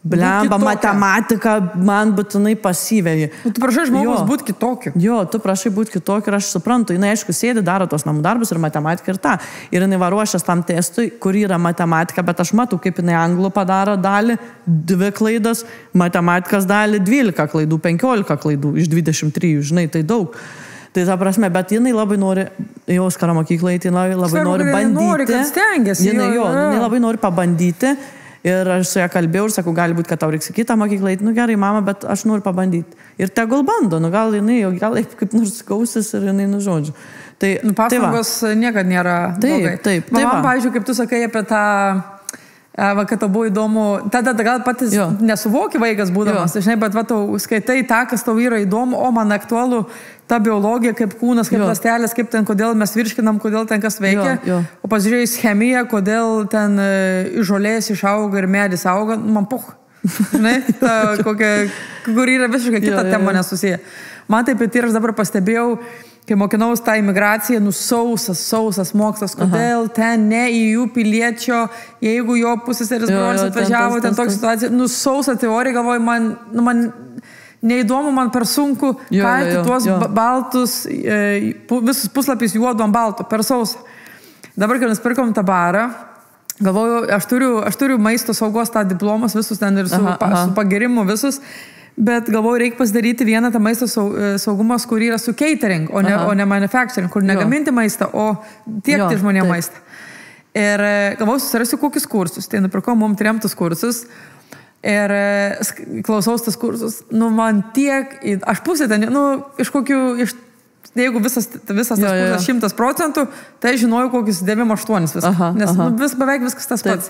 blemba, matematika man būtinai pasyvėji. Tu prašai žmogus būti kitokiu. Jo, tu prašai būti kitokiu ir aš suprantu. Jis, aišku, sėdi, daro tos namų darbus ir matematiką ir tą. Ir jis varuošęs tam testui, kur yra matematika, bet aš matau, kaip jis anglų padaro dalį, 2 klaidas, matematikas dalį, 12 klaidų, 15 klaidų iš 23, žinai, tai daug. Tai ta prasme, bet jinai labai nori, į Oskaro mokyklą, jinai labai nori bandyti. Nori, kad stengiasi. Jinai labai nori pabandyti. Ir aš su ją kalbėjau ir sakau, gali būti, kad tau reiks į kitą mokyklą, nu gerai, mama, bet aš noriu pabandyti. Ir tegul bando, nu gal jinai, gal kaip nors gausis ir jinai nužodžiu. Tai, pastangos niekada nėra blogai. Taip. Man, pavyzdžiui, kaip tu sakai apie tą, kad tau buvo įdomu, tada gal patys nesuvoki vaikas būdamas, žinai, bet tau skaitai tą, kas tau yra įdomu, o man aktualu ta biologija, kaip kūnas, kaip ląstelės, kaip ten, kodėl mes virškinam, kodėl ten kas veikia. O pasižiūrėjus chemiją, kodėl ten žolės išauga ir medis auga, man puch. Žinai, kur yra visiškai kita tema nesusiję. Man taip ir aš dabar pastebėjau, kai mokinaus tą imigraciją, sausas mokslas, kodėl ten ne į jų piliečio, jeigu jo pusseseris brolis atvažiavo, ten tokia situacija, sausa teorija, galvoju, man neįdomu, man per sunku kalti tuos baltus, visus puslapis juodu ant balto, per sausą. Dabar, kai nusipirkom tą barą, galvoju, aš turiu maisto saugos tą diplomas, visus ten ir su pagirimu visus, bet galvoju, reikia pasidaryti vieną tą maisto saugumas, kur yra su catering, o ne manufacturing, kur negaminti maistą, o tiekti žmonėm maistą. Ir galvoju, susirasiu kokius kursus, tai nupirkau mums 3 kursus, ir klausaus tas kursus, man tiek, aš pusė ten, iš kokių, jeigu visas tas kursas 100%, tai žinojau kokius 9-8 viską, nes beveik viskas tas pats.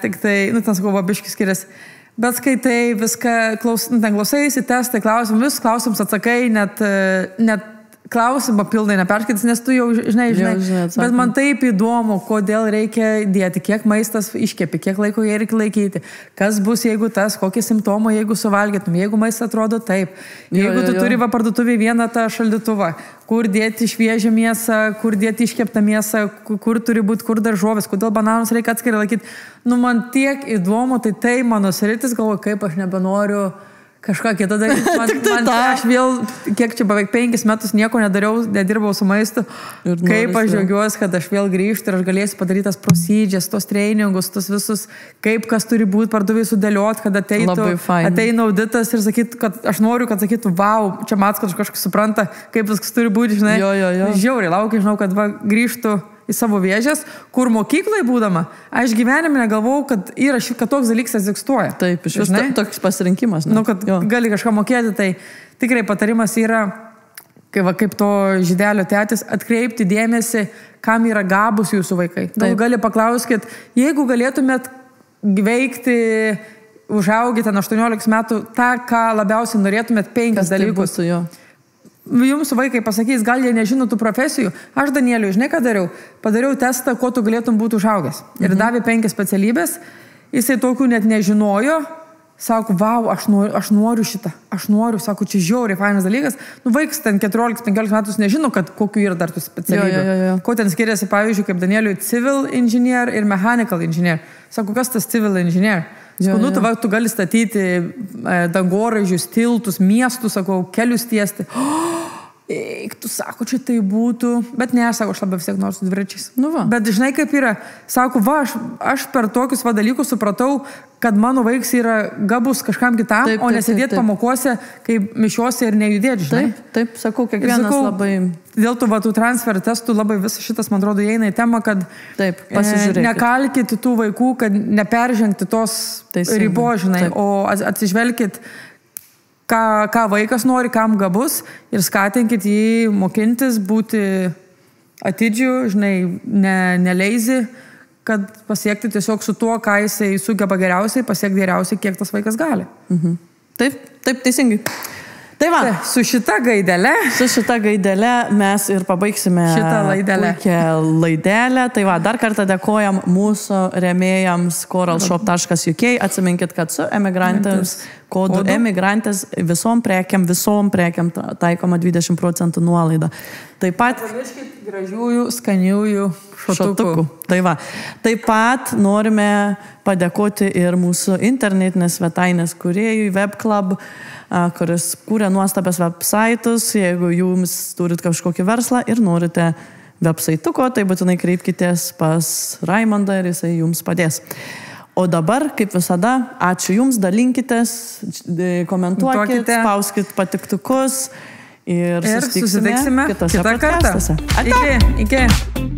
Tik tai, ten sakau, biškis skiriasi. Bet skaitai, viską, ten klausaisi, testai, visus klausimus atsakai, net klausimą pildai neperskaitis, nes tu jau žinai. Bet man taip įdomu, kodėl reikia dėti, kiek maistas iškepi, kiek laiko jį reikia laikyti, kas bus, jeigu tas, kokie simptomai, jeigu suvalgytum, jeigu maistas atrodo taip, jeigu tu turi parduotuvėje vieną tą šaldytuvą, kur dėti šviežią mėsą, kur dėti iškeptą mėsą, kur turi būti, kur daržovės, kodėl bananus reikia atskirai laikyti. Man tiek įdomu, tai mano sritis, galvoju, kaip aš nebenoriu kažką kitą daryti. Aš vėl, kiek čia beveik 5 metus nieko nedariau, nedirbau su maistu, kaip aš džiaugiuosi, kad aš vėl grįžtu ir aš galėsiu padaryti tas procedures, tos treningus, tos visus, kaip kas turi būti parduotuvėje sudėlioti, kad ateina auditas ir sakytų, kad aš noriu, kad sakytų, wow, čia mats, kad kažkas supranta, kaip viskas turi būti, žinai. Žiauriai, laukiu, žinau, kad į savo vėžės, kur mokyklai būdama, aš gyvenime negalvojau, kad toks dalykas egzistuoja. Taip, iš vis toks pasirinkimas. Kad gali kažką mokėti, tai tikrai patarimas yra, kaip to žydelio tėtis, atkreipti dėmesį, kam yra gabus jūsų vaikai. Gali paklauskit, jeigu galėtumėt veikti, užaugę ten 18 metų, tą, ką labiausiai norėtumėt 5 dalykus. Jums vaikai pasakys, gal jie nežino tų profesijų. Aš, Danieliui, žinai, ką dariau? Padariau testą, ko tu galėtum būti užaugęs. Ir davė 5 specialybės. Jisai tokių net nežinojo. Sako, wow, aš noriu šitą. Aš noriu, sako, čia žiauriai fainas dalykas. Vaikas ten 14-15 metus nežino, kad kokiu yra dar tų specialybių. Ko ten skiriasi, pavyzdžiui, kaip Danieliui, civil engineer ir mechanical engineer. Sako, kas tas civil engineer? Sakau, tu gali statyti dangoraižius, tiltus, miestus, sakau, kelius tiesti. Tu sako, čia tai būtų, bet ne, sako, aš labai vis tiek nors su dviračiais. Bet žinai, kaip yra, sako, aš per tokius dalykus supratau, kad mano vaikas yra gabus kažkam kitam, o nesėdėti pamokose, kaip mišiuose ir nejudėti, žinai. Taip, sakau, kiekvienas labai... Dėl tų transfer testų labai visas šitas, man atrodo, įeina į temą, kad nekalkite tų vaikų, kad neperžengti tos ribos, žinai, o atsižvelkit, ką vaikas nori, kam gabus ir skatinkit jį mokintis, būti atidžiu, žinai, neleizi, kad pasiekti tiesiog su tuo, ką jisai sugeba geriausiai, pasiekti geriausiai, kiek tas vaikas gali. Taip, teisingai. Tai va, Su šita gaidelė mes ir pabaigsime šitą laidelę. Tai va, dar kartą dėkojam mūsų rėmėjams coralshop.uk. Atsiminkit, kad su emigrantės kodu emigrantės visom prekiam taikoma 20% nuolaida. Taip pat gražiųjų, skaniųjų šotukų. Tai va. Taip pat norime padėkoti ir mūsų internetinės svetainės kūrėjui WebClub, kuris kūrė nuostabias websaitus. Jeigu jums turit kažkokį verslą ir norite websaituko, tai būtinai kreipkitės pas Raimondą ir jisai jums padės. O dabar, kaip visada, ačiū jums, dalinkitės, komentuokit, spauskit patiktukus ir susitiksime kitose podcastuose. Iki.